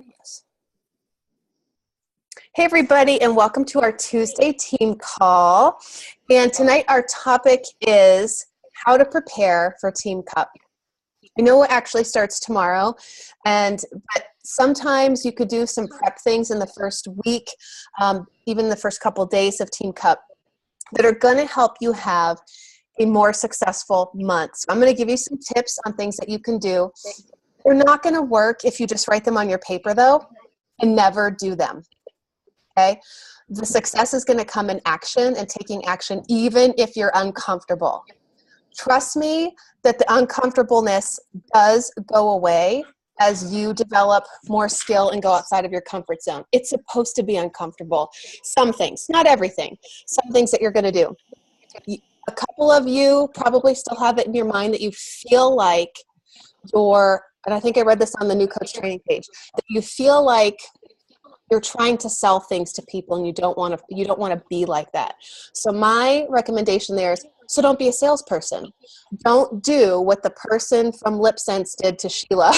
Yes. Hey everybody, and welcome to our Tuesday team call. And tonight our topic is how to prepare for Team Cup. I know it actually starts tomorrow, but sometimes you could do some prep things in the first week, even the first couple days of Team Cup, that are going to help you have a more successful month. So I'm going to give you some tips on things that you can do. They're not going to work if you just write them on your paper, though, and never do them. Okay? The success is going to come in action and taking action, even if you're uncomfortable. Trust me that the uncomfortableness does go away as you develop more skill and go outside of your comfort zone. It's supposed to be uncomfortable. Some things, not everything, some things that you're going to do. A couple of you probably still have it in your mind that you feel like and I think I read this on the new coach training page, that you feel like you're trying to sell things to people and you don't want to be like that. So my recommendation there is, so don't be a salesperson. Don't do what the person from Lip Sense did to Sheila,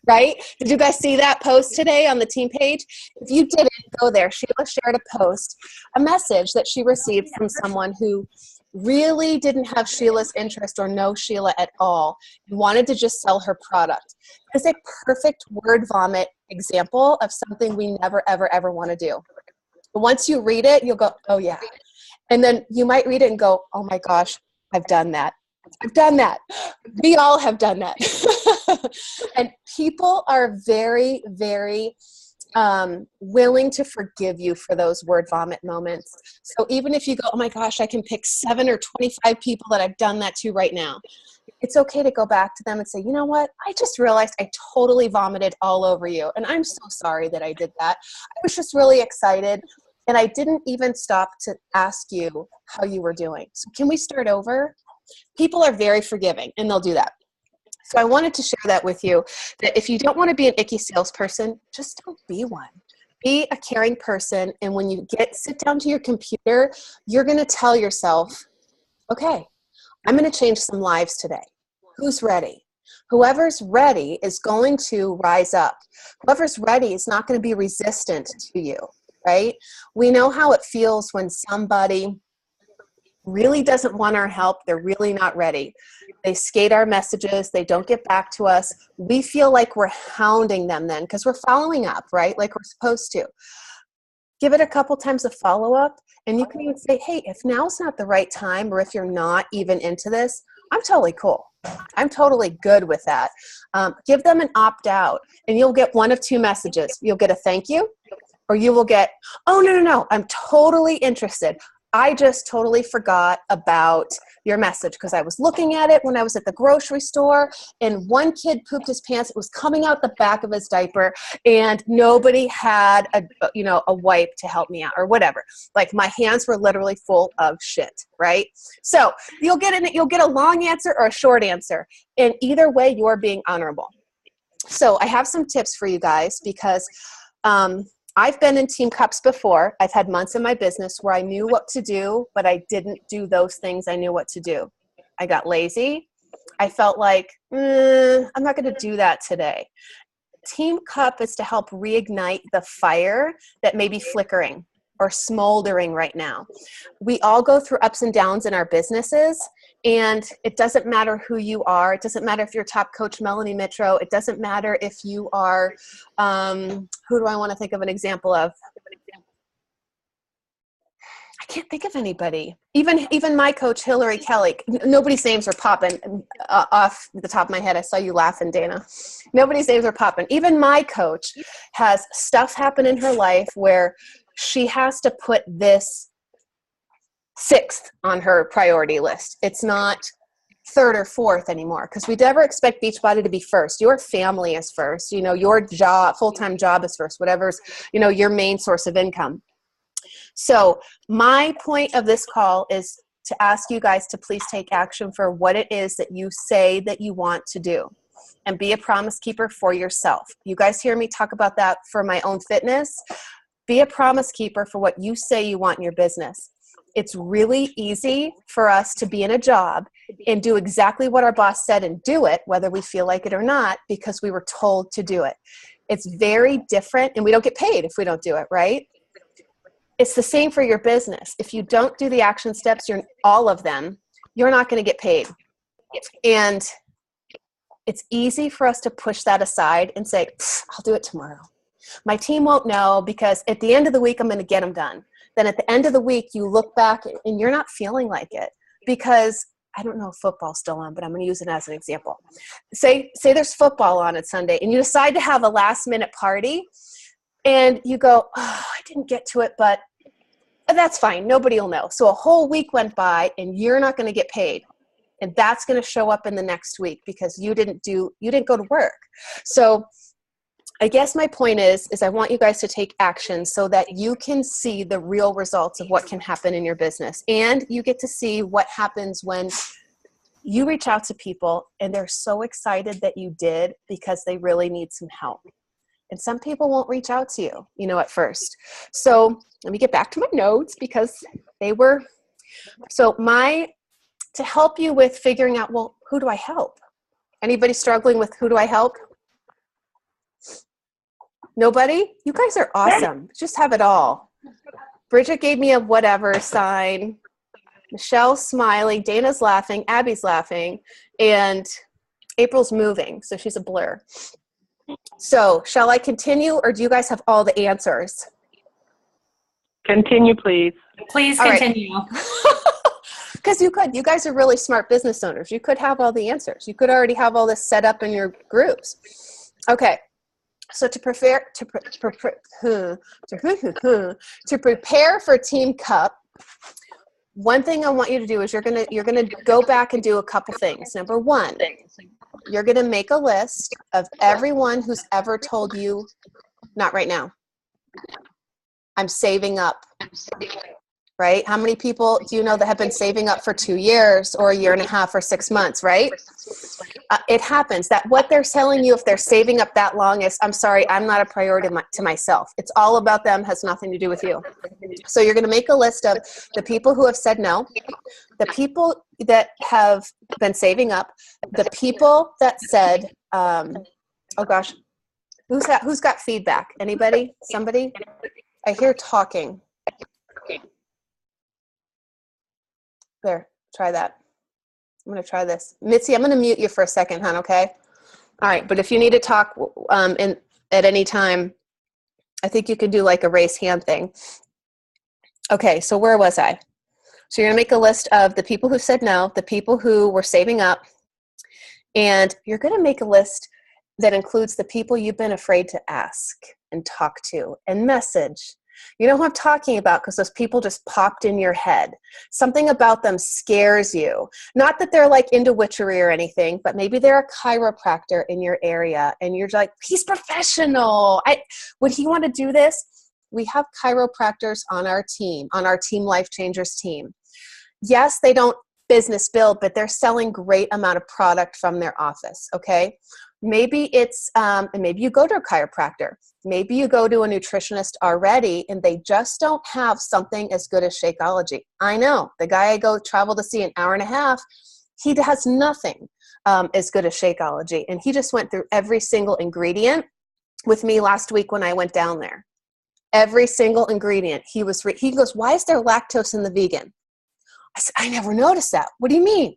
right? Did you guys see that post today on the team page? If you didn't, go there. Sheila shared a message that she received from someone who really didn't have Sheila's interest or know Sheila at all and wanted to just sell her product. It's a perfect word vomit example of something we never, ever, ever want to do. Once you read it, you'll go, oh yeah. And then you might read it and go, oh my gosh, I've done that. I've done that. We all have done that. And people are very, very willing to forgive you for those word vomit moments. So even if you go, oh my gosh, I can pick 7 or 25 people that I've done that to right now, it's okay to go back to them and say, you know what? I just realized I totally vomited all over you. And I'm so sorry that I did that. I was just really excited. And I didn't even stop to ask you how you were doing. So can we start over? People are very forgiving, and they'll do that. So I wanted to share that with you, that if you don't want to be an icky salesperson, just don't be one. Be a caring person, and when you sit down to your computer, you're going to tell yourself, okay, I'm going to change some lives today. Who's ready? Whoever's ready is going to rise up. Whoever's ready is not going to be resistant to you, right? We know how it feels when somebody really doesn't want our help. They're really not ready. They skate our messages. They don't get back to us. We feel like we're hounding them then because we're following up, right? Like we're supposed to. Give it a couple times of follow-up, and you can even say, hey, if now's not the right time, or if you're not even into this, I'm totally cool. I'm totally good with that. Give them an opt-out, and you'll get one of two messages. You'll get a thank you, or you will get, oh, no, I'm totally interested. I just totally forgot about your message because I was looking at it when I was at the grocery store, and one kid pooped his pants. It was coming out the back of his diaper, and nobody had a wipe to help me out or whatever. Like my hands were literally full of shit, right? So you'll get a long answer or a short answer, and either way, you're being honorable. So I have some tips for you guys because I've been in Team Cups before. I've had months in my business where I knew what to do, but I didn't do those things I knew what to do. I got lazy. I felt like, I'm not going to do that today. Team Cup is to help reignite the fire that may be flickering or smoldering right now. We all go through ups and downs in our businesses, and it doesn't matter who you are. It doesn't matter if you're top coach Melanie Mitro. It doesn't matter if you are, who do I want to think of an example of? I can't think of anybody. Even my coach, Hillary Kelly. Nobody's names are popping off the top of my head. I saw you laughing, Dana. Nobody's names are popping. Even my coach has stuff happen in her life where she has to put this 6th on her priority list. It's not 3rd or 4th anymore, because we never expect Beachbody to be first. Your family is first. Your job, full-time job is first, whatever's, your main source of income. So my point of this call is to ask you guys to please take action for what it is that you say that you want to do, and be a promise keeper for yourself. You guys hear me talk about that for my own fitness. Be a promise keeper for what you say you want in your business. It's really easy for us to be in a job and do exactly what our boss said and do it, whether we feel like it or not, because we were told to do it. It's very different, and we don't get paid if we don't do it, right? It's the same for your business. If you don't do the action steps, all of them, you're not going to get paid. And it's easy for us to push that aside and say, I'll do it tomorrow. My team won't know because at the end of the week, I'm going to get them done. Then at the end of the week, you look back and you're not feeling like it because I don't know if football's still on, but I'm going to use it as an example. Say there's football on at Sunday and you decide to have a last minute party and you go, I didn't get to it, but that's fine. Nobody will know. So a whole week went by and you're not going to get paid. And that's going to show up in the next week because you didn't go to work. So I guess my point is I want you guys to take action so that you can see the real results of what can happen in your business. And you get to see what happens when you reach out to people and they're so excited that you did because they really need some help. And some people won't reach out to you, at first. So let me get back to my notes because they were, to help you with figuring out, well, who do I help? Anybody struggling with who do I help? Nobody? You guys are awesome. Just have it all. Bridget gave me a whatever sign. Michelle's smiling. Dana's laughing. Abby's laughing. And April's moving. So she's a blur. So shall I continue or do you guys have all the answers? Continue, please. Please continue. Because you guys are really smart business owners. You could have all the answers. You could already have all this set up in your groups. Okay. So to prepare for Team Cup, one thing I want you to do is you're gonna go back and do a couple things. Number one, you're gonna make a list of everyone who's ever told you, not right now, I'm saving up. Right? How many people do you know that have been saving up for 2 years or a year and a half or 6 months, right? It happens that what they're telling you if they're saving up that long is, I'm sorry, I'm not a priority to myself. It's all about them, has nothing to do with you. So you're going to make a list of the people who have said no, the people that have been saving up, the people that said, oh gosh, who's got feedback? Anybody? Somebody? I hear talking. There, try that. I'm going to try this. Mitzi, I'm going to mute you for a second, hon, okay? All right, but if you need to talk at any time, I think you can do like a raise hand thing. Okay, so where was I? So you're going to make a list of the people who said no, the people who were saving up, and you're going to make a list that includes the people you've been afraid to ask and talk to and message. You know who I'm talking about because those people just popped in your head. Something about them scares you. Not that they're like into witchery or anything, but maybe they're a chiropractor in your area and you're like, he's professional. Would he want to do this? We have chiropractors on our team Life Changers team. Yes, they don't business build, but they're selling great amount of product from their office, okay? Maybe it's, and maybe you go to a chiropractor. Maybe you go to a nutritionist already and they just don't have something as good as Shakeology. I know. The guy I travel to see an hour and a half, he has nothing as good as Shakeology. And he just went through every single ingredient with me last week when I went down there. Every single ingredient. He goes, why is there lactose in the vegan? I said, I never noticed that. What do you mean?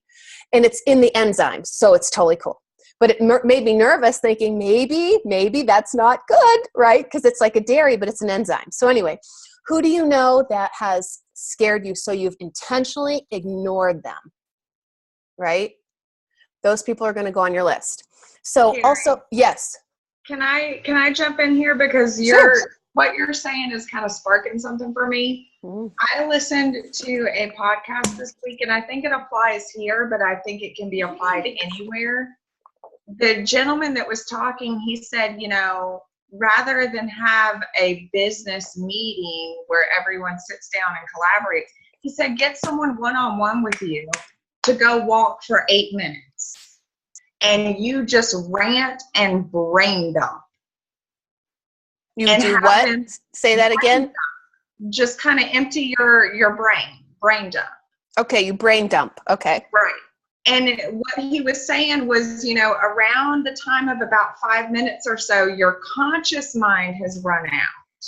And it's in the enzymes, so it's totally cool. But it made me nervous thinking maybe that's not good, right? Because it's like a dairy, but it's an enzyme. So anyway, who do you know that has scared you so you've intentionally ignored them, right? Those people are going to go on your list. So Carrie, also, yes. Can I jump in here because Sure. What you're saying is kind of sparking something for me. I listened to a podcast this week, and I think it applies here, but I think it can be applied anywhere. The gentleman that was talking, he said, rather than have a business meeting where everyone sits down and collaborates, he said, get someone one-on-one with you to go walk for 8 minutes. And you just rant and brain dump. You do what? Say that again. Just kind of empty your brain dump. Okay, you brain dump. Okay. Right. And what he was saying was, around the time of about 5 minutes or so, your conscious mind has run out,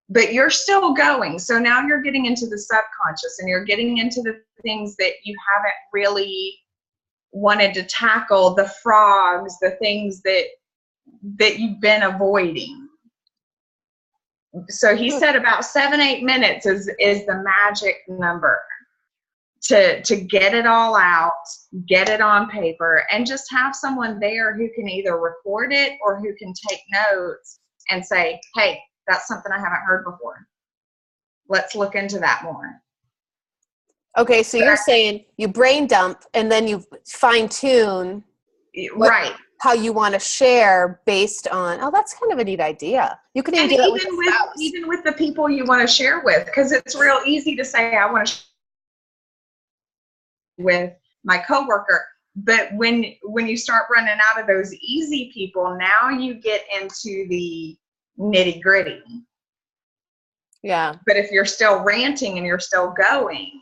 but you're still going. So now you're getting into the subconscious, and you're getting into the things that you haven't really wanted to tackle, the frogs, the things that you've been avoiding. So he said about 7-8 minutes is the magic number to get it all out, get it on paper, and just have someone there who can either record it or who can take notes and say, hey, that's something I haven't heard before. Let's look into that more. Okay, so you're saying you brain dump and then you fine tune right how you want to share based on, oh, that's kind of a neat idea. You can even do that even with the people you want to share with, because it's real easy to say I want to share with my coworker, but when you start running out of those easy people, now you get into the nitty gritty. Yeah. But if you're still ranting and you're still going,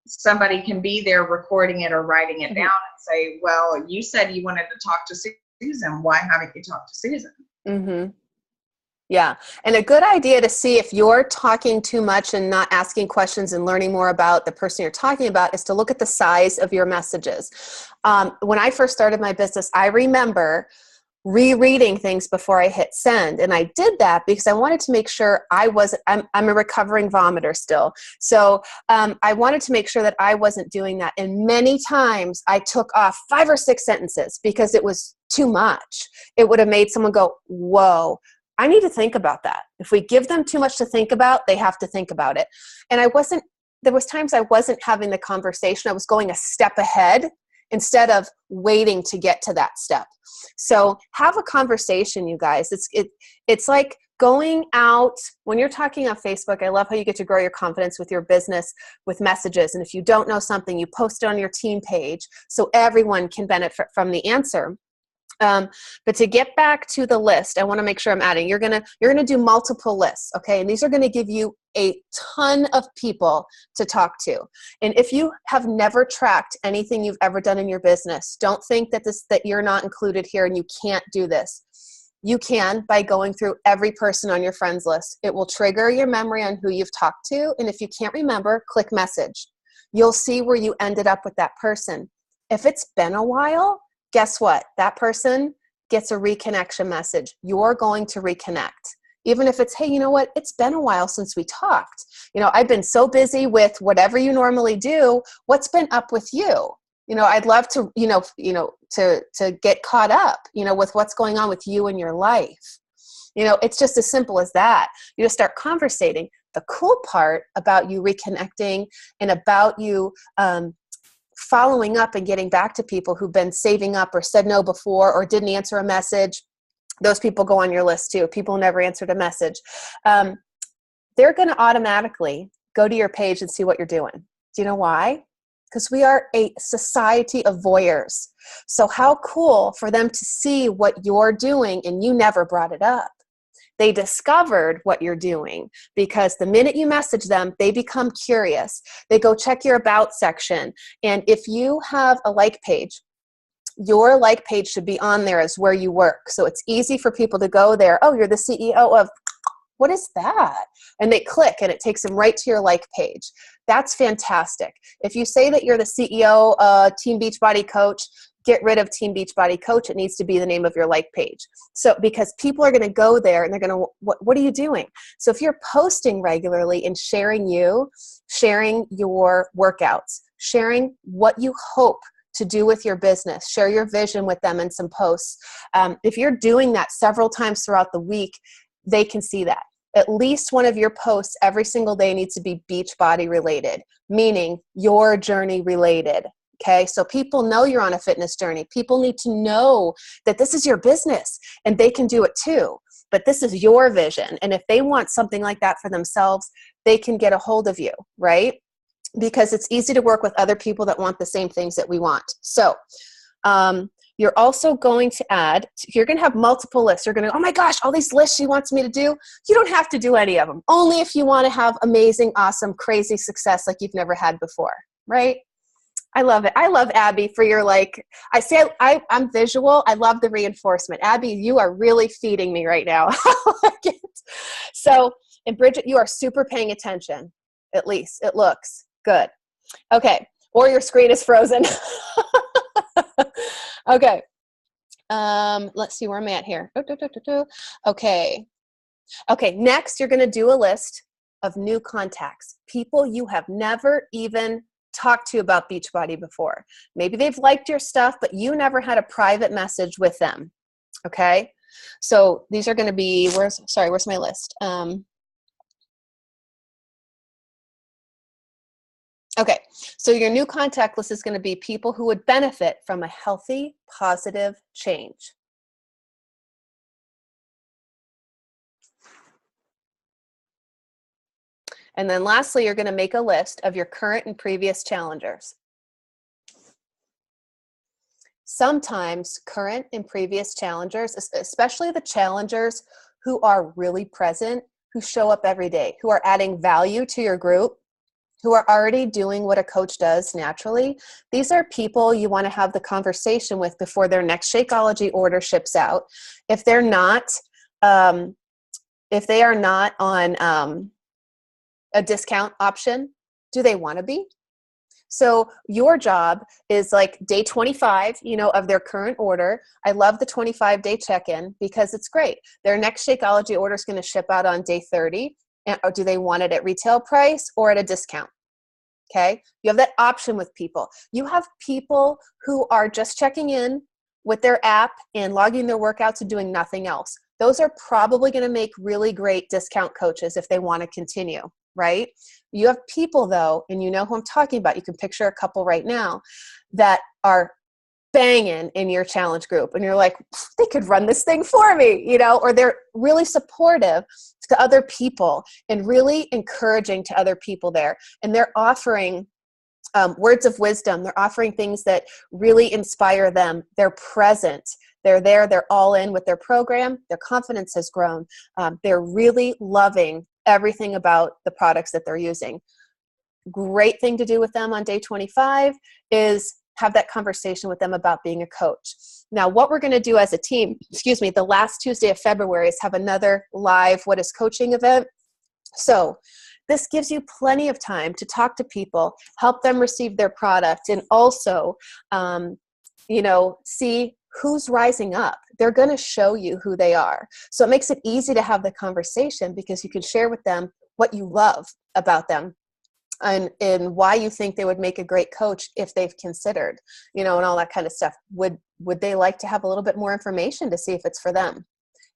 somebody can be there recording it or writing it down and say, well, you said you wanted to talk to Susan. Why haven't you talked to Susan? Mm-hmm. Yeah. And a good idea to see if you're talking too much and not asking questions and learning more about the person you're talking about is to look at the size of your messages. When I first started my business, I remember rereading things before I hit send. And I did that because I wanted to make sure I'm a recovering vomiter still. So I wanted to make sure that I wasn't doing that. And many times I took off 5 or 6 sentences because it was too much. It would have made someone go, whoa, I need to think about that. If we give them too much to think about, they have to think about it. And there was times I wasn't having the conversation. I was going a step ahead instead of waiting to get to that step. So have a conversation, you guys. It's like going out when you're talking on Facebook. I love how you get to grow your confidence with your business with messages. And if you don't know something, you post it on your team page so everyone can benefit from the answer. But to get back to the list, I want to make sure I'm adding, you're going to do multiple lists. Okay. And these are going to give you a ton of people to talk to. And if you have never tracked anything you've ever done in your business, don't think that you're not included here and you can't do this. You can by going through every person on your friends list. It will trigger your memory on who you've talked to. And if you can't remember, click message. You'll see where you ended up with that person. If it's been a while, guess what? That person gets a reconnection message. You're going to reconnect. Even if it's, hey, you know what? It's been a while since we talked. I've been so busy with whatever you normally do. What's been up with you? I'd love to, to get caught up, with what's going on with you in your life. It's just as simple as that. You just start conversating. The cool part about you reconnecting and about you, following up and getting back to people who've been saving up or said no before or didn't answer a message. Those people go on your list too. People who never answered a message. They're going to automatically go to your page and see what you're doing. Do you know why? Because we are a society of voyeurs. So how cool for them to see what you're doing and you never brought it up. They discovered what you're doing because the minute you message them, they become curious. They go check your about section. And if you have a like page, your like page should be on there as where you work. So it's easy for people to go there. Oh, you're the CEO of, what is that? And they click and it takes them right to your like page. That's fantastic. If you say that you're the CEO, Team Beachbody Coach, get rid of Team Beachbody Coach. It needs to be the name of your like page. So because people are going to go there and they're going to, what are you doing? So if you're posting regularly and sharing your workouts, sharing what you hope to do with your business, share your vision with them in some posts. If you're doing that several times throughout the week, they can see that. At least one of your posts every single day needs to be Beachbody related, meaning your journey related. Okay, so people know you're on a fitness journey. People need to know that this is your business and they can do it too. But this is your vision. And if they want something like that for themselves, they can get a hold of you, right? Because it's easy to work with other people that want the same things that we want. So you're also going to add, you're going to have multiple lists. You're going to, oh my gosh, all these lists she wants me to do. You don't have to do any of them. Only if you want to have amazing, awesome, crazy success like you've never had before, right? I love it. I love Abby for your I'm visual. I love the reinforcement. Abby, you are really feeding me right now. I like it. So, and Bridget, you are super paying attention. At least it looks good. Okay. Or your screen is frozen. Okay. Let's see where I'm at here. Okay. Okay. Next, you're going to do a list of new contacts, people you have never even talked to about Beachbody before. Maybe they've liked your stuff, but you never had a private message with them. Okay. So these are going to be, where's my list? Okay. So your new contact list is going to be people who would benefit from a healthy, positive change. And then lastly, you're going to make a list of your current and previous challengers. Sometimes current and previous challengers, especially the challengers who are really present, who show up every day, who are adding value to your group, who are already doing what a coach does naturally, these are people you want to have the conversation with before their next Shakeology order ships out. If they're not, if they are not on a discount option, do they want to be? So your job is like day 25, of their current order. I love the 25-day check-in because it's great. Their next Shakeology order is going to ship out on day 30. Or do they want it at retail price or at a discount? Okay. You have that option with people. You have people who are just checking in with their app and logging their workouts and doing nothing else. Those are probably going to make really great discount coaches if they want to continue, right? You have people though, and you know who I'm talking about. You can picture a couple right now that are banging in your challenge group and you're like, they could run this thing for me, or they're really supportive to other people and really encouraging to other people there. And they're offering words of wisdom. They're offering things that really inspire them. They're present. They're there. They're all in with their program. Their confidence has grown. They're really loving everything about the products that they're using. Great thing to do with them on day 25 is have that conversation with them about being a coach. Now, what we're going to do as a team, the last Tuesday of February is have another live What is Coaching event. So this gives you plenty of time to talk to people, help them receive their product, and also, see who's rising up. They're going to show you who they are. So it makes it easy to have the conversation because you can share with them what you love about them. And why you think they would make a great coach if they've considered, and all that kind of stuff. Would they like to have a little bit more information to see if it's for them?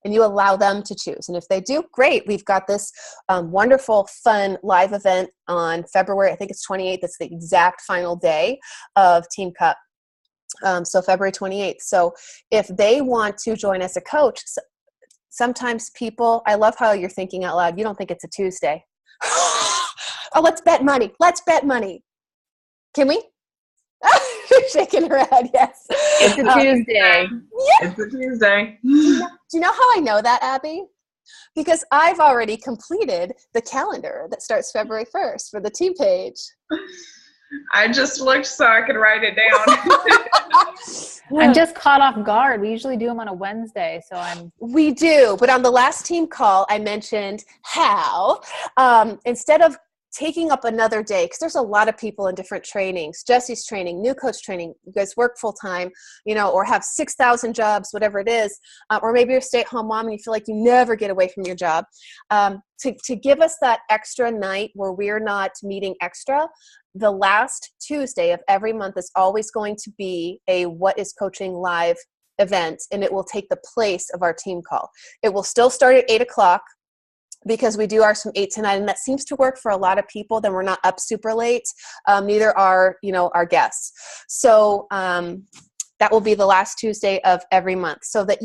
And you allow them to choose. And if they do, great. We've got this wonderful, fun live event on February, I think it's 28th. It's the exact final day of Team Cup. So February 28th. So if they want to join as a coach, sometimes people, I love how you're thinking out loud. You don't think it's a Tuesday. Oh, let's bet money. Let's bet money. Can we? She's shaking her head. Yes. It's a Tuesday. Yeah. It's a Tuesday. Do you know how I know that, Abby? Because I've already completed the calendar that starts February 1st for the team page. I just looked so I could write it down. I'm just caught off guard. We usually do them on a Wednesday, so We do, but on the last team call, I mentioned how instead of taking up another day, because there's a lot of people in different trainings, Jesse's training, new coach training, you guys work full time, or have 6,000 jobs, whatever it is, or maybe you're a stay-at-home mom and you feel like you never get away from your job. To give us that extra night where we're not meeting extra, the last Tuesday of every month is always going to be a What is Coaching live event, and it will take the place of our team call. It will still start at 8 o'clock. Because we do ours from 8 to 9, and that seems to work for a lot of people. Then we're not up super late. Neither are, our guests. So that will be the last Tuesday of every month, so that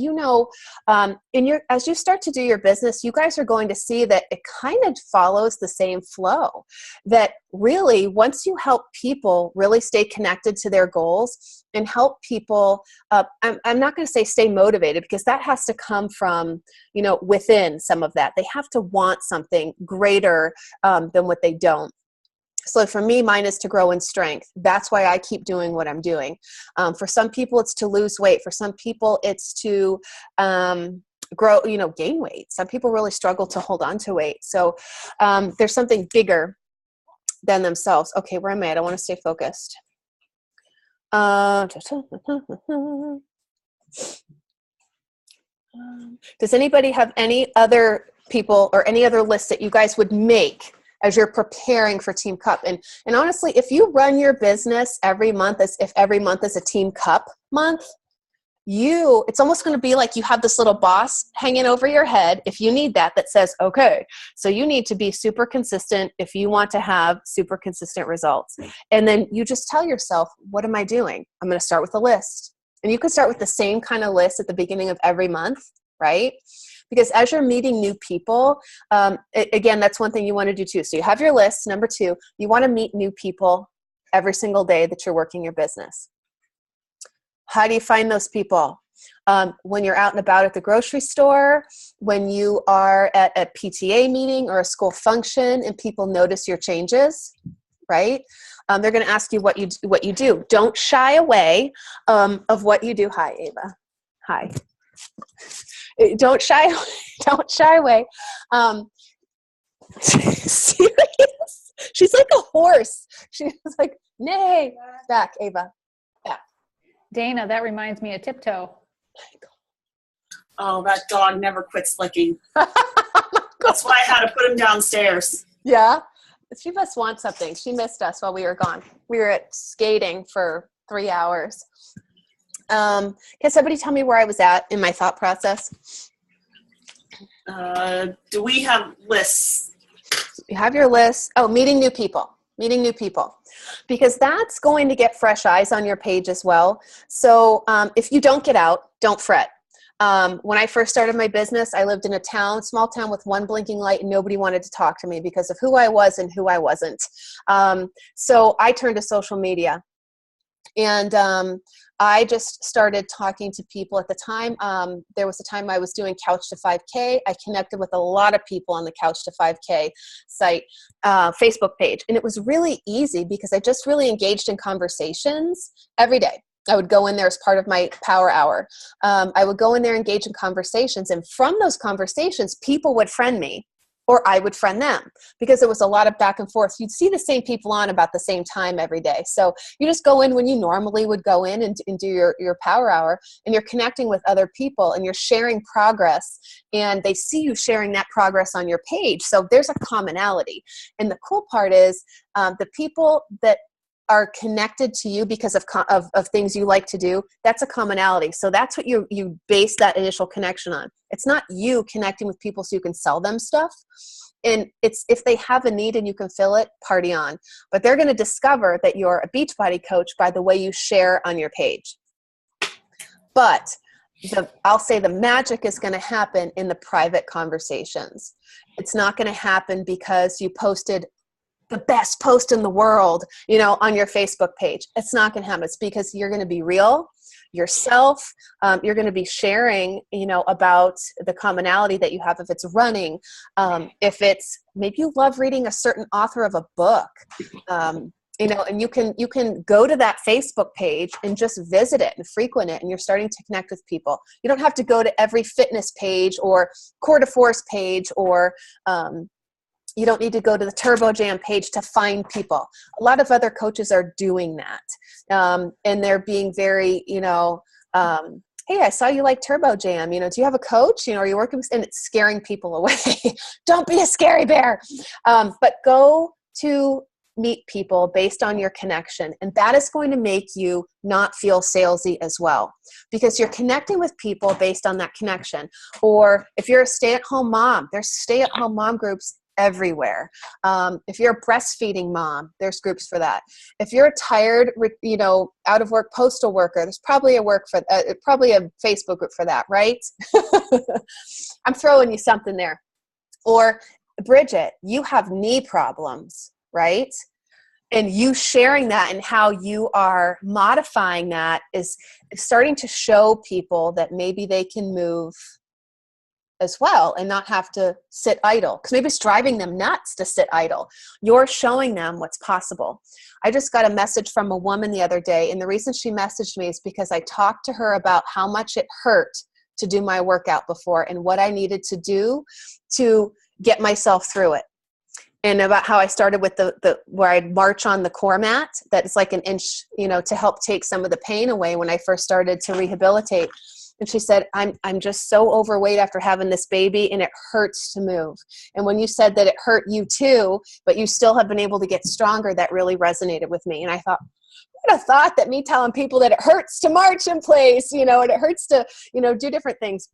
as you start to do your business, you guys are going to see that it kind of follows the same flow. That really, once you help people really stay connected to their goals and help people, I'm not going to say stay motivated, because that has to come from, within some of that. They have to want something greater than what they don't. So for me, mine is to grow in strength. That's why I keep doing what I'm doing. For some people, it's to lose weight. For some people, it's to grow, gain weight. Some people really struggle to hold on to weight. So there's something bigger than themselves. Okay, where am I at? I want to stay focused. Does anybody have any other people or any other lists that you guys would make as you're preparing for Team Cup? And honestly, if you run your business every month as if every month is a Team Cup month, it's almost going to be like you have this little boss hanging over your head, if you need that says, okay, so you need to be super consistent if you want to have super consistent results. And then you just tell yourself, what am I doing? I'm going to start with a list. And you can start with the same kind of list at the beginning of every month, right? Because as you're meeting new people, again, that's one thing you want to do too. So you have your list. Number 2, you want to meet new people every single day that you're working your business. How do you find those people? When you're out and about at the grocery store, when you are at a PTA meeting or a school function and people notice your changes, right? They're going to ask you what you do. Don't shy away of what you do. Hi, Ava. Hi. Don't shy away. Serious? She's like a horse. She's like, nay. Back, Ava. Back. Dana, that reminds me of Tiptoe. Oh, that dog never quits licking. That's why I had to put him downstairs. Yeah? She must want something. She missed us while we were gone. We were at skating for 3 hours. Can somebody tell me where I was at in my thought process? Do we have lists? You have your list. Oh, meeting new people. Because that's going to get fresh eyes on your page as well. So if you don't get out, don't fret. When I first started my business, I lived in a small town with one blinking light, and nobody wanted to talk to me because of who I was and who I wasn't. So I turned to social media. And I just started talking to people at the time. There was a time I was doing Couch to 5K. I connected with a lot of people on the Couch to 5K site, Facebook page. And it was really easy because I just really engaged in conversations every day. I would go in there as part of my power hour. I would go in there, engage in conversations. And from those conversations, people would friend me. Or I would friend them because there was a lot of back and forth. You'd see the same people on about the same time every day. So you just go in when you normally would go in and do your power hour, and you're connecting with other people and you're sharing progress, and they see you sharing that progress on your page. So there's a commonality. And the cool part is the people that are connected to you because of things you like to do, that's a commonality. So that's what you base that initial connection on. It's not you connecting with people so you can sell them stuff. And it's if they have a need and you can fill it, party on. But they're going to discover that you're a Beachbody coach by the way you share on your page. But I'll say the magic is going to happen in the private conversations. It's not going to happen because you posted the best post in the world, on your Facebook page. It's not going to happen. It's because you're going to be real, yourself. You're going to be sharing, about the commonality that you have. If it's running, if it's maybe you love reading a certain author of a book, and you can go to that Facebook page and just visit it and frequent it, and you're starting to connect with people. You don't have to go to every fitness page or Core de Force page or you don't need to go to the Turbo Jam page to find people. A lot of other coaches are doing that. And they're being very, hey, I saw you like Turbo Jam. Do you have a coach? Are you working with, and it's scaring people away. Don't be a scary bear. But go to meet people based on your connection. And that is going to make you not feel salesy as well, because you're connecting with people based on that connection. Or if you're a stay-at-home mom, there's stay-at-home mom groups everywhere. If you're a breastfeeding mom, there's groups for that. If you're a tired, out of work postal worker, there's probably probably a Facebook group for that, right? I'm throwing you something there. Or Bridget, you have knee problems, right? And you sharing that and how you are modifying that is starting to show people that maybe they can move as well and not have to sit idle, because maybe it's driving them nuts to sit idle. You're showing them what's possible. I just got a message from a woman the other day, and the reason she messaged me is because I talked to her about how much it hurt to do my workout before and what I needed to do to get myself through it. And about how I started with the where I'd march on the core mat, that's like an inch, to help take some of the pain away when I first started to rehabilitate. And she said, I'm just so overweight after having this baby, and it hurts to move. And when you said that it hurt you too, but you still have been able to get stronger, that really resonated with me. And I thought, who would have thought that me telling people that it hurts to march in place, and it hurts to, do different things.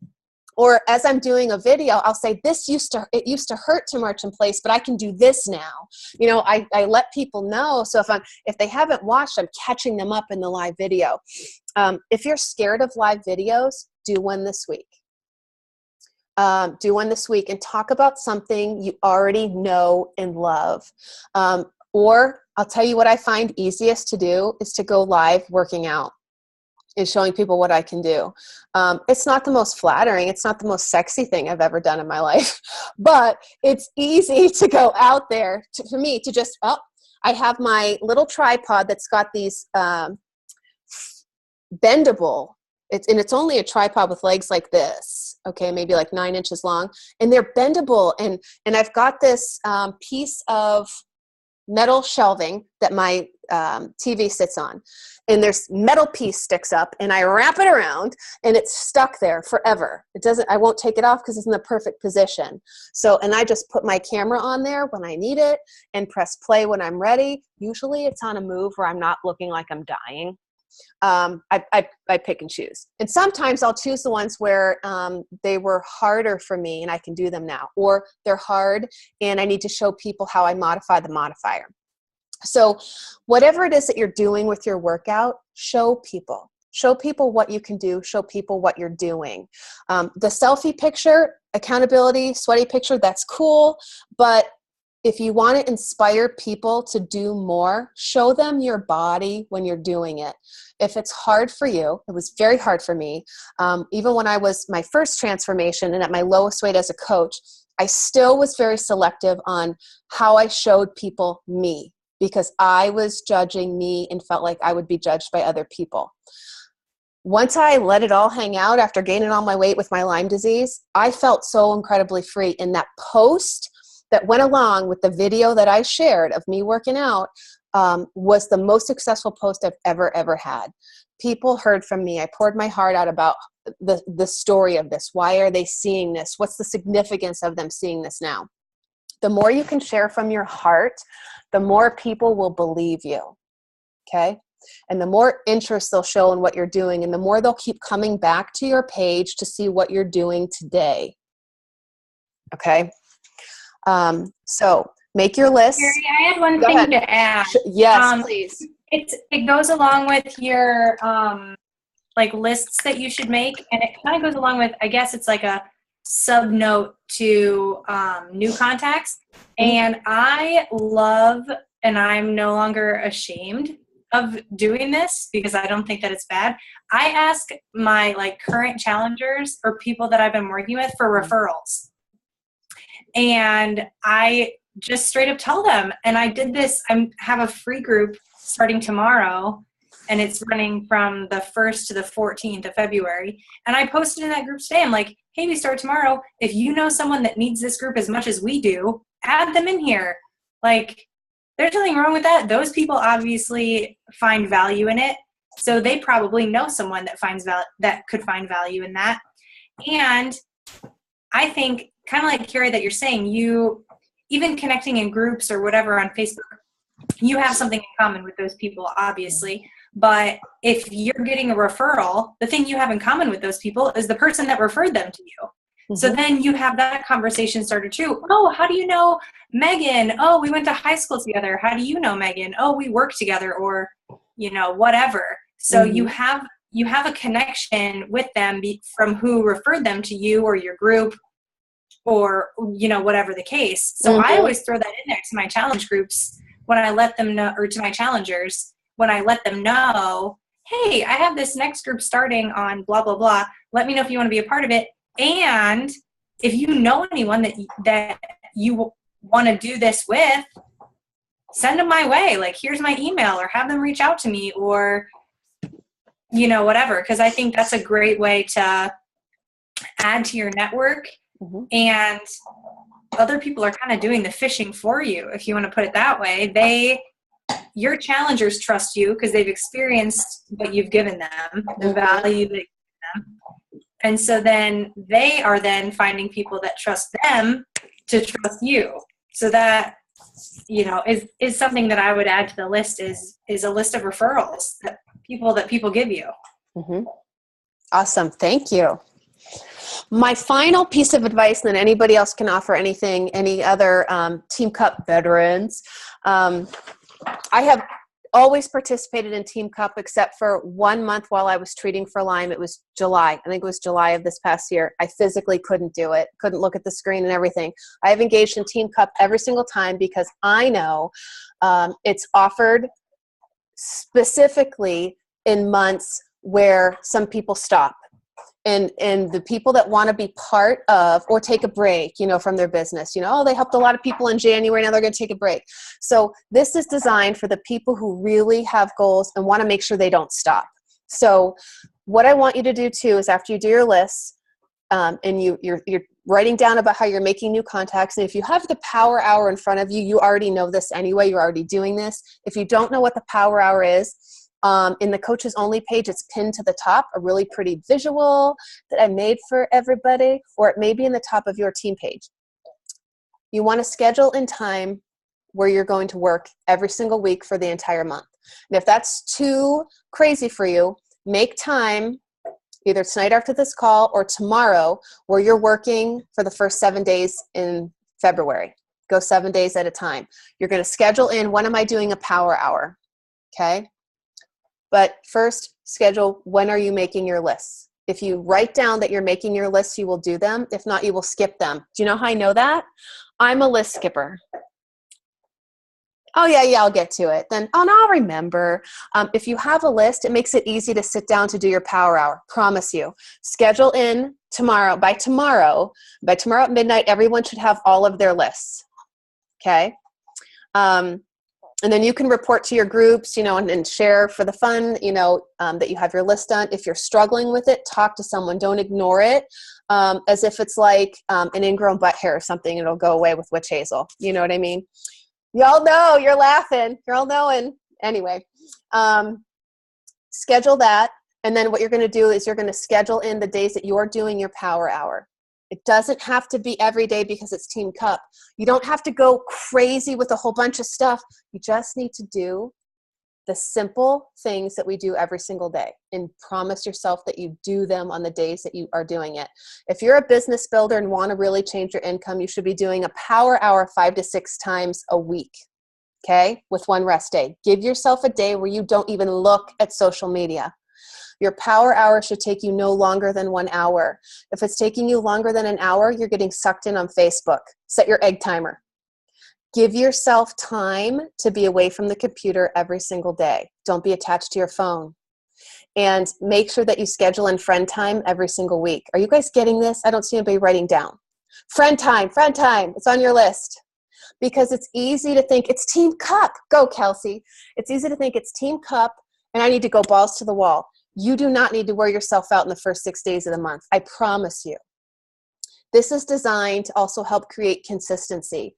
Or as I'm doing a video, I'll say, it used to hurt to march in place, but I can do this now. I let people know. So if they haven't watched, I'm catching them up in the live video. If you're scared of live videos, do one this week. Do one this week and talk about something you already know and love. Or I'll tell you what I find easiest to do is to go live working out and showing people what I can do. It's not the most flattering. It's not the most sexy thing I've ever done in my life, but it's easy to go out there for me to just, I have my little tripod that's got these bendable, it's only a tripod with legs like this, okay, maybe like 9 inches long, and they're bendable. And I've got this piece of metal shelving that my TV sits on, and there's metal piece sticks up, and I wrap it around, and it's stuck there forever. I won't take it off because it's in the perfect position. So, and I just put my camera on there when I need it and press play when I'm ready. Usually it's on a move where I'm not looking like I'm dying. I pick and choose. And sometimes I'll choose the ones where they were harder for me and I can do them now, or they're hard and I need to show people how I modify the modifier. So whatever it is that you're doing with your workout, show people. Show people what you can do. Show people what you're doing. The selfie picture, accountability, sweaty picture, that's cool. But if you want to inspire people to do more, show them your body when you're doing it. If it's hard for you, it was very hard for me. Even when I was my first transformation and at my lowest weight as a coach, I still was very selective on how I showed people me, because I was judging me and felt like I would be judged by other people. Once I let it all hang out after gaining all my weight with my Lyme disease, I felt so incredibly free. In that post that went along with the video that I shared of me working out was the most successful post I've ever had. People heard from me. I poured my heart out about the story of this. Why are they seeing this? What's the significance of them seeing this now? The more you can share from your heart, the more people will believe you, okay? And the more interest they'll show in what you're doing, and the more they'll keep coming back to your page to see what you're doing today, okay? So make your list. Carrie, I had one Go thing ahead. to add. Yes, please. It goes along with your like lists that you should make, and it kind of goes along with, I guess it's like a sub note to new contacts. And I love, and I'm no longer ashamed of doing this because I don't think that it's bad. I ask my like current challengers or people that I've been working with for referrals. And I just straight up tell them, and I did this, I have a free group starting tomorrow, and it's running from the 1st to the 14th of February. And I posted in that group today, I'm like, hey, we start tomorrow. If you know someone that needs this group as much as we do, add them in here. Like, there's nothing wrong with that. Those people obviously find value in it. So they probably know someone that could find value in that. And I think, kind of like Carrie that you're saying, you, even connecting in groups or whatever on Facebook, you have something in common with those people, obviously. But if you're getting a referral, the thing you have in common with those people is the person that referred them to you. Mm-hmm. So then you have that conversation started too. Oh, how do you know Megan? Oh, we went to high school together. How do you know Megan? Oh, we work together, or, you know, whatever. So you have a connection with them from who referred them to you or your group, or, you know, whatever the case. So I always throw that in there to my challenge groups when I let them know, or to my challengers, when I let them know, hey, I have this next group starting on blah, blah, blah. Let me know if you want to be a part of it. And if you know anyone that you want to do this with, send them my way. Like, here's my email, or have them reach out to me, or, you know, whatever. Because I think that's a great way to add to your network. Mm-hmm. And other people are kind of doing the fishing for you, if you want to put it that way. Your challengers trust you because they've experienced what you've given them, the value that you've given them. And so then they are then finding people that trust them to trust you. So that, you know, is something that I would add to the list, is a list of referrals that people give you. Mm-hmm. Awesome. Thank you. My final piece of advice, and then anybody else can offer anything, any other Team Cup veterans. I have always participated in Team Cup except for 1 month while I was treating for Lyme. It was July. I think it was July of this past year. I physically couldn't do it, couldn't look at the screen and everything. I have engaged in Team Cup every single time because I know it's offered specifically in months where some people stop. And the people that want to be part of or take a break, you know, from their business, you know, oh, they helped a lot of people in January, now they're going to take a break. So this is designed for the people who really have goals and want to make sure they don't stop. So what I want you to do too is, after you do your lists, and you're writing down about how you're making new contacts. And if you have the Power Hour in front of you, you already know this anyway. You're already doing this. If you don't know what the Power Hour is, in the Coaches Only page, it's pinned to the top, a really pretty visual that I made for everybody, or it may be in the top of your team page. You want to schedule in time where you're going to work every single week for the entire month. And if that's too crazy for you, make time either tonight after this call or tomorrow where you're working for the first 7 days in February. Go 7 days at a time. You're going to schedule in, when am I doing a Power Hour? Okay. But first, schedule, when are you making your lists? If you write down that you're making your lists, you will do them. If not, you will skip them. Do you know how I know that? I'm a list skipper. Oh, yeah, I'll get to it. Then, oh, no, I'll remember. If you have a list, it makes it easy to sit down to do your Power Hour. Promise you. Schedule in tomorrow. By tomorrow at midnight, everyone should have all of their lists. Okay? And then you can report to your groups, you know, and share for the fun, you know, that you have your list done. If you're struggling with it, talk to someone. Don't ignore it as if it's like an ingrown butt hair or something. It'll go away with witch hazel. You know what I mean? Y'all know. You're laughing. You're all knowing. Anyway, schedule that. And then what you're going to do is you're going to schedule in the days that you're doing your Power Hour. It doesn't have to be every day because it's Team Cup. You don't have to go crazy with a whole bunch of stuff. You just need to do the simple things that we do every single day and promise yourself that you do them on the days that you are doing it. If you're a business builder and want to really change your income, you should be doing a Power Hour 5 to 6 times a week, okay, with 1 rest day. Give yourself a day where you don't even look at social media. Your Power Hour should take you no longer than 1 hour. If it's taking you longer than an hour, you're getting sucked in on Facebook. Set your egg timer. Give yourself time to be away from the computer every single day. Don't be attached to your phone. And make sure that you schedule in friend time every single week. Are you guys getting this? I don't see anybody writing down. Friend time. It's on your list. Because it's easy to think it's Team Cup. Go, Kelsey. It's easy to think it's Team Cup and I need to go balls to the wall. You do not need to wear yourself out in the first 6 days of the month. I promise you. This is designed to also help create consistency.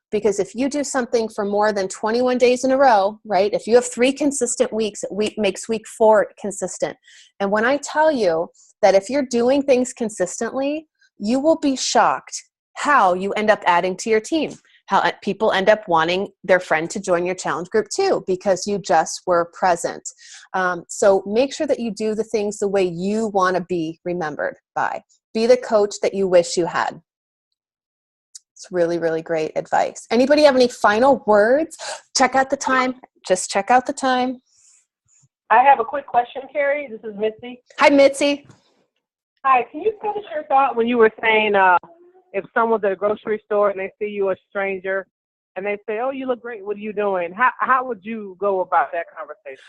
Because if you do something for more than 21 days in a row, right? If you have 3 consistent weeks, it makes week 4 consistent. And when I tell you that if you're doing things consistently, you will be shocked how you end up adding to your team. How people end up wanting their friend to join your challenge group too, because you just were present. So make sure that you do the things the way you want to be remembered by. Be the coach that you wish you had. It's really, really great advice. Anybody have any final words? Check out the time. Just check out the time. I have a quick question, Carrie. This is Mitzi. Hi, Mitzi. Hi, can you finish your thought when you were saying if someone's at a grocery store and they see you a stranger and they say, "Oh, you look great. What are you doing?" How would you go about that conversation?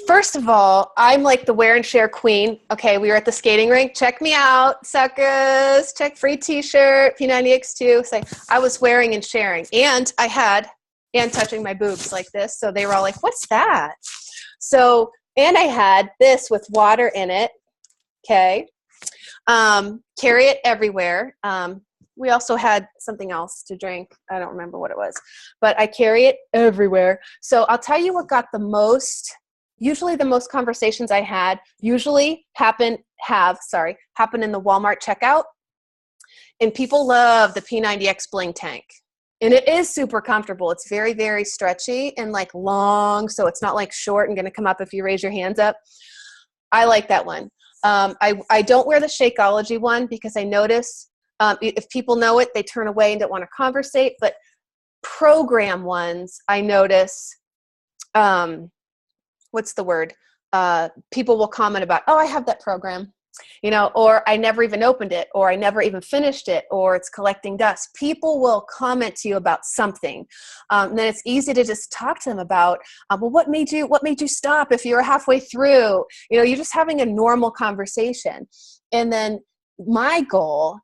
First of all, I'm like the wear and share queen. Okay, we were at the skating rink. Check me out, suckers. Check free t-shirt, P90X2. Say, I was wearing and sharing. And I had, and touching my boobs like this. So they were all like, what's that? So, and I had this with water in it. Okay. Carry it everywhere. We also had something else to drink. I don't remember what it was, but I carry it everywhere. So I'll tell you what got usually the most conversations I had happen in the Walmart checkout. And people love the P90X bling tank. And it is super comfortable. It's very, very stretchy and like long. So it's not like short and going to come up if you raise your hands up. I like that one. I don't wear the Shakeology one because I notice if people know it, they turn away and don't want to conversate. But program ones, I notice, what's the word? People will comment about, oh, I have that program, or I never even opened it, or I never even finished it, or it's collecting dust. People will comment to you about something. And then it's easy to just talk to them about, well, what made you stop if you were halfway through? You're just having a normal conversation. And then my goal,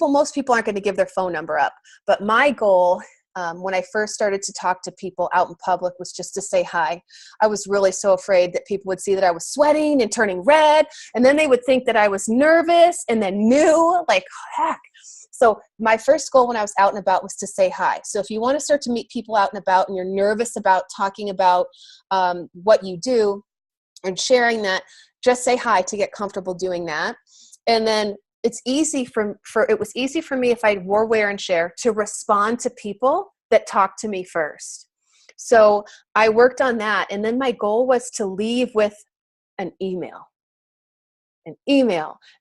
most people aren't going to give their phone number up, but my goal when I first started to talk to people out in public was just to say hi. I was really so afraid that people would see that I was sweating and turning red, and then they would think that I was nervous and then knew, like, heck. So my first goal when I was out and about was to say hi. So if you want to start to meet people out and about and you're nervous about talking about what you do and sharing that, just say hi to get comfortable doing that. And then it was easy for me if I wore wear and share to respond to people that talked to me first. So I worked on that. And then my goal was to leave with an email,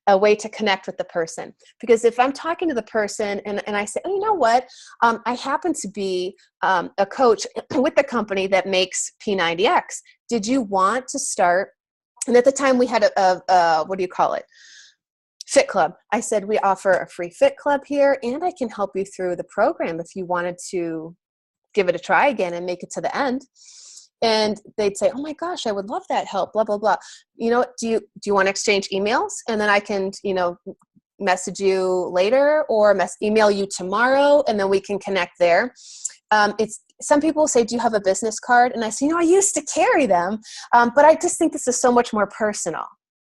a way to connect with the person. Because if I'm talking to the person and I say, oh, you know what? I happen to be a coach with the company that makes P90X. Did you want to start? And at the time we had a what do you call it? Fit Club. I said, we offer a free Fit Club here, and I can help you through the program if you wanted to give it a try again and make it to the end. And they'd say, oh my gosh, I would love that help, blah, blah, blah. Do you want to exchange emails? And then I can, message you later or email you tomorrow, and then we can connect there. Some people say, do you have a business card? And I say, I used to carry them, but I just think this is so much more personal.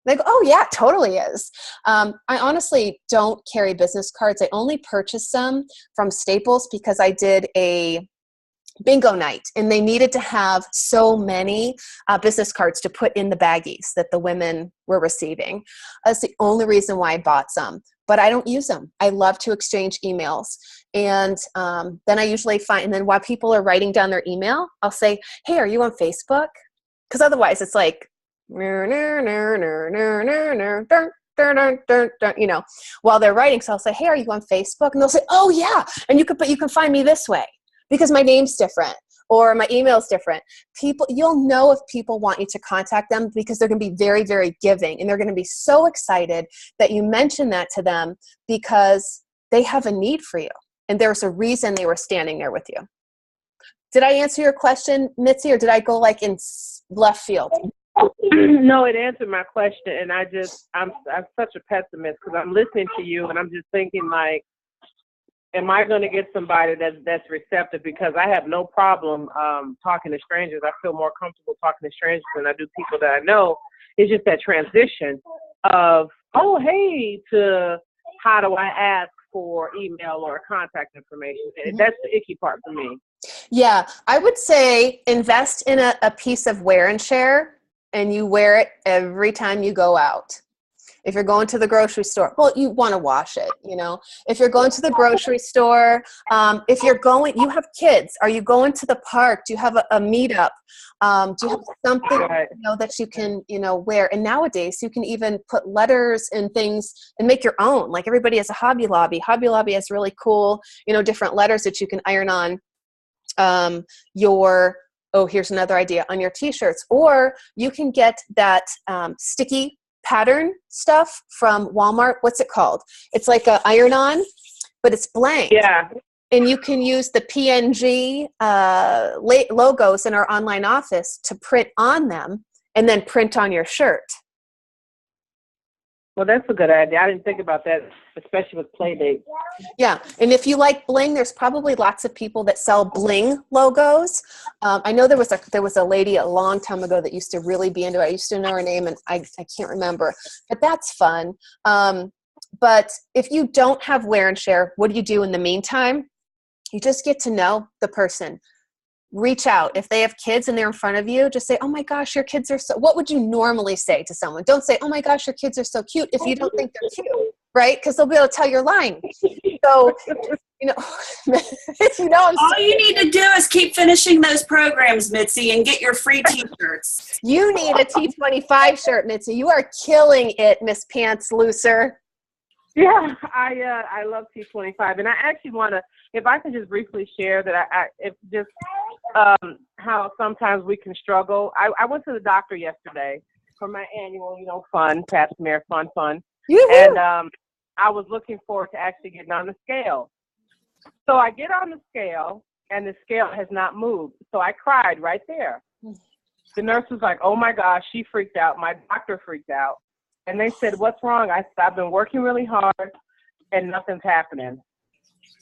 They go, oh yeah, it totally is. I honestly don't carry business cards. I only purchased some from Staples because I did a bingo night and they needed to have so many business cards to put in the baggies that the women were receiving. That's the only reason why I bought some, but I don't use them. I love to exchange emails. And then I usually and then while people are writing down their email, I'll say, hey, are you on Facebook? Because otherwise it's like, while they're writing. So I'll say, hey, are you on Facebook? And they'll say, oh yeah. And you can find me this way because my name's different or my email's different. You'll know if people want you to contact them because they're going to be very, very giving. And they're going to be so excited that you mention that to them because they have a need for you. And there's a reason they were standing there with you. Did I answer your question, Mitzi, or did I go like in left field? No, it answered my question, and I'm such a pessimist because I'm listening to you, and I'm just thinking like, am I going to get somebody that's receptive? Because I have no problem talking to strangers. I feel more comfortable talking to strangers than I do people that I know. It's just that transition of, oh, hey, to how do I ask for email or contact information? And that's the icky part for me. Yeah, I would say invest in a piece of wear and share. And you wear it every time you go out. If you're going to the grocery store, well, you want to wash it, If you're going to the grocery store, if you have kids, are you going to the park? Do you have a meetup? Do you have something, that you can, wear? And nowadays you can even put letters and things and make your own. Like everybody has a Hobby Lobby. Hobby Lobby has really cool, different letters that you can iron on here's another idea, on your t-shirts. Or you can get that sticky pattern stuff from Walmart. What's it called? It's like a iron-on, but it's blank. Yeah. And you can use the PNG logos in our online office to print on them and then print on your shirt. Well, that's a good idea. I didn't think about that, especially with play dates. Yeah, and if you like bling, there's probably lots of people that sell bling logos. I know there was a lady a long time ago that used to really be into it. I used to know her name, and I can't remember. But that's fun. But if you don't have wear and share, what do you do in the meantime? You just get to know the person. Reach out. If they have kids and they're in front of you, just say, oh my gosh, your kids are so, what would you normally say to someone? Don't say, oh my gosh, your kids are so cute if you don't think they're cute, right? Because they'll be able to tell you're lying. So, All you need to do is keep finishing those programs, Mitzi, and get your free t-shirts. You need a T25 shirt, Mitzi. You are killing it, Miss Pants Looser. Yeah, I love T25, and I actually want to, if I can just briefly share that how sometimes we can struggle. I went to the doctor yesterday for my annual, fun, pap smear, fun. Yoo-hoo! And I was looking forward to actually getting on the scale. So I get on the scale, and the scale has not moved. So I cried right there. The nurse was like, oh my gosh, she freaked out. My doctor freaked out. And they said, what's wrong? I said, I've been working really hard, and nothing's happening.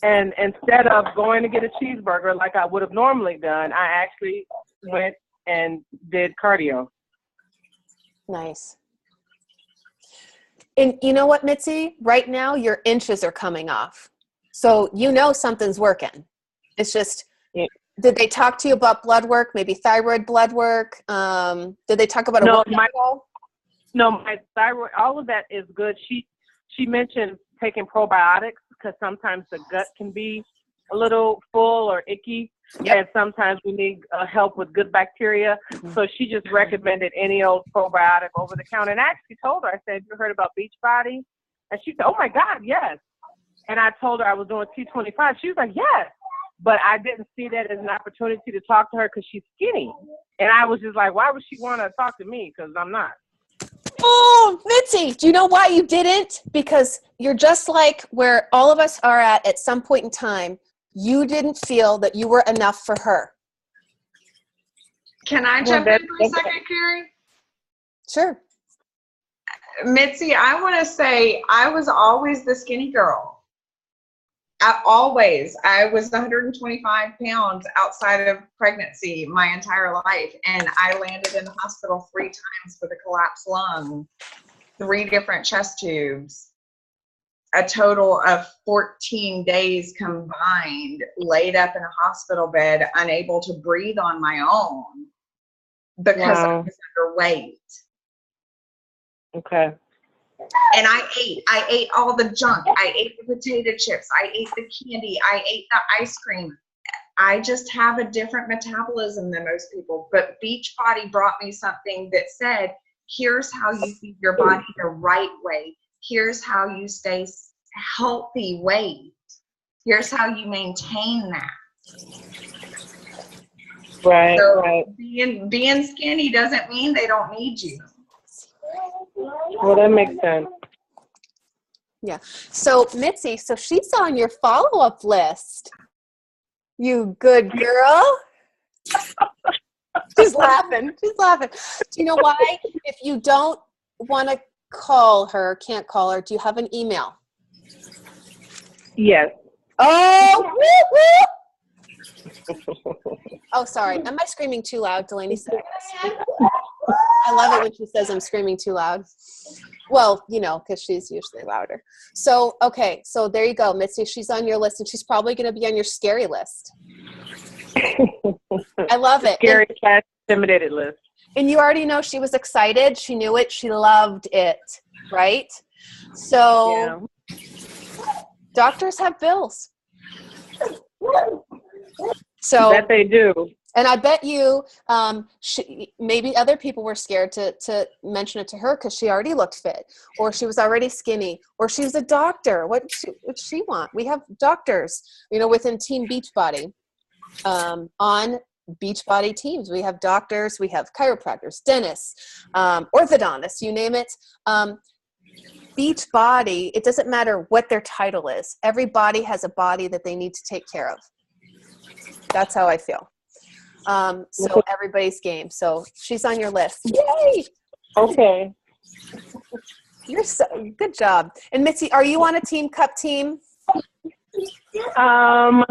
And instead of going to get a cheeseburger like I would have normally done, I actually went and did cardio. Nice. And you know what, Mitzi? Right now, your inches are coming off. So something's working. It's just, Did they talk to you about blood work, maybe thyroid blood work? Did they talk about a workout? No, my thyroid, all of that is good. She mentioned taking probiotics because sometimes the gut can be a little full or icky, and sometimes we need help with good bacteria. So she just recommended any old probiotic over the counter. And I actually told her, I said, you heard about Beachbody? And she said, oh my God, yes. And I told her I was doing T25. She was like, yes. But I didn't see that as an opportunity to talk to her because she's skinny. And I was just like, why would she want to talk to me? Because I'm not. Oh, Mitzi, do you know why you didn't? Because you're just like where all of us are at some point in time. You didn't feel that you were enough for her. Can I jump in for a second, Carrie? Sure. Mitzi, I want to say I was always the skinny girl. I was 125 pounds outside of pregnancy my entire life, and I landed in the hospital 3 times with a collapsed lung, 3 different chest tubes, a total of 14 days combined, laid up in a hospital bed, unable to breathe on my own because I was underweight. Okay. And I ate all the junk. I ate the potato chips. I ate the candy. I ate the ice cream. I just have a different metabolism than most people. But Beachbody brought me something that said, here's how you feed your body the right way. Here's how you stay healthy weight. Here's how you maintain that. Right, so right. Being skinny doesn't mean they don't need you. Well, that makes sense. Yeah. So, Mitzi, she's on your follow-up list. You good girl. She's laughing. She's laughing. Do you know why? If you don't want to can't call her, do you have an email? Yes. Oh, woo, woo. Oh, sorry. Am I screaming too loud? Delaney said I love it when she says I'm screaming too loud. Well, because she's usually louder. So, okay. So there you go, Mitzi. She's on your list, and she's probably going to be on your scary list. I love it. Scary / intimidated list. And you already know she was excited. She knew it. She loved it, right? So doctors have bills. So that they do. And I bet you maybe other people were scared to mention it to her because she already looked fit, or she was already skinny, or she was a doctor. What would she want? We have doctors, within Team Beachbody. On Beachbody teams, we have doctors, we have chiropractors, dentists, orthodontists, you name it. each body, it doesn't matter what their title is. Every body has a body that they need to take care of. That's how I feel. So everybody's game. So she's on your list. Yay! Okay. You're so good job. And Mitzi, are you on a Team Cup team? I'm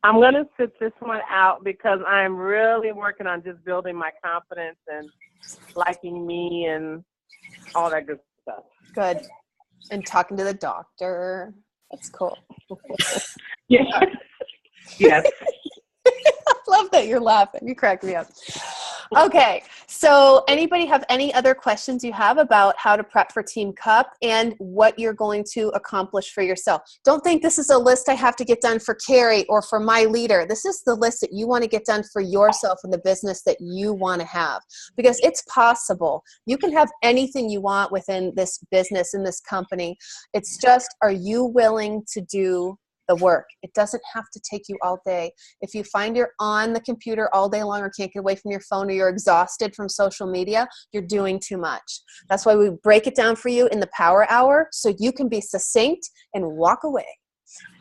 gonna sit this one out because I'm really working on just building my confidence and liking me and all that good stuff. Good. And talking to the doctor. That's cool. Yeah. Yes. I love that you're laughing. You crack me up. Okay, so anybody have any other questions you have about how to prep for Team Cup and what you're going to accomplish for yourself? Don't think this is a list I have to get done for Carrie or for my leader. This is the list that you want to get done for yourself and the business that you want to have, because it's possible. You can have anything you want within this business, in this company. It's just, are you willing to do the work? It doesn't have to take you all day. If you find you're on the computer all day long or can't get away from your phone, or you're exhausted from social media, you're doing too much. That's why we break it down for you in the power hour, so you can be succinct and walk away.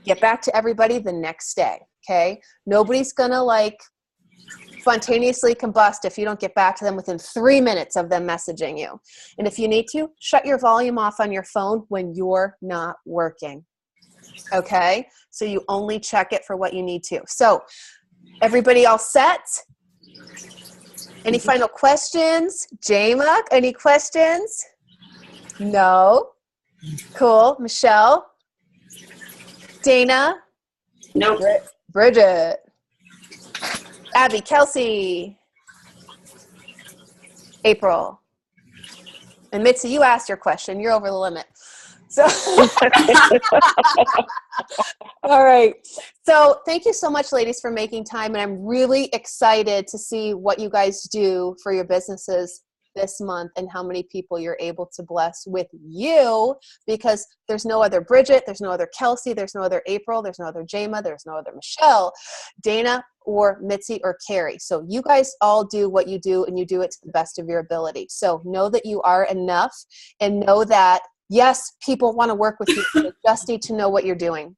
Get back to everybody the next day, okay? Nobody's gonna like spontaneously combust if you don't get back to them within 3 minutes of them messaging you. And if you need to, shut your volume off on your phone when you're not working. Okay, so you only check it for what you need to. So everybody all set? Any final questions? Jama, any questions? No? Cool. Michelle? Dana? Nope. Bridget? Abby? Kelsey? April? And Mitzi, you asked your question. You're over the limit. So, all right. So thank you so much, ladies, for making time. And I'm really excited to see what you guys do for your businesses this month and how many people you're able to bless with you, because there's no other Bridget, there's no other Kelsey, there's no other April, there's no other Jama, there's no other Michelle, Dana, or Mitzi, or Carrie. So you guys all do what you do, and you do it to the best of your ability. So know that you are enough, and know that yes, people want to work with you. You just need to know what you're doing.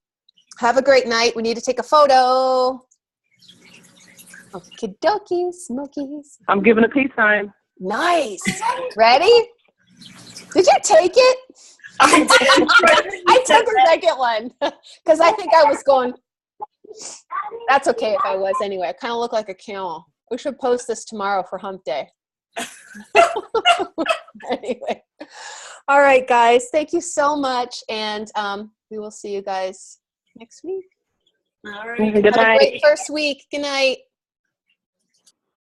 Have a great night. We need to take a photo. Okie dokie, smokies. I'm giving a peace sign. Nice. Ready? Did you take it? I did. I took a second one because I think I was going. That's okay if I was anyway. I kind of look like a camel. We should post this tomorrow for hump day. Anyway. All right, guys. Thank you so much. And we will see you guys next week. All right. Good Have a night. great first week. Good night.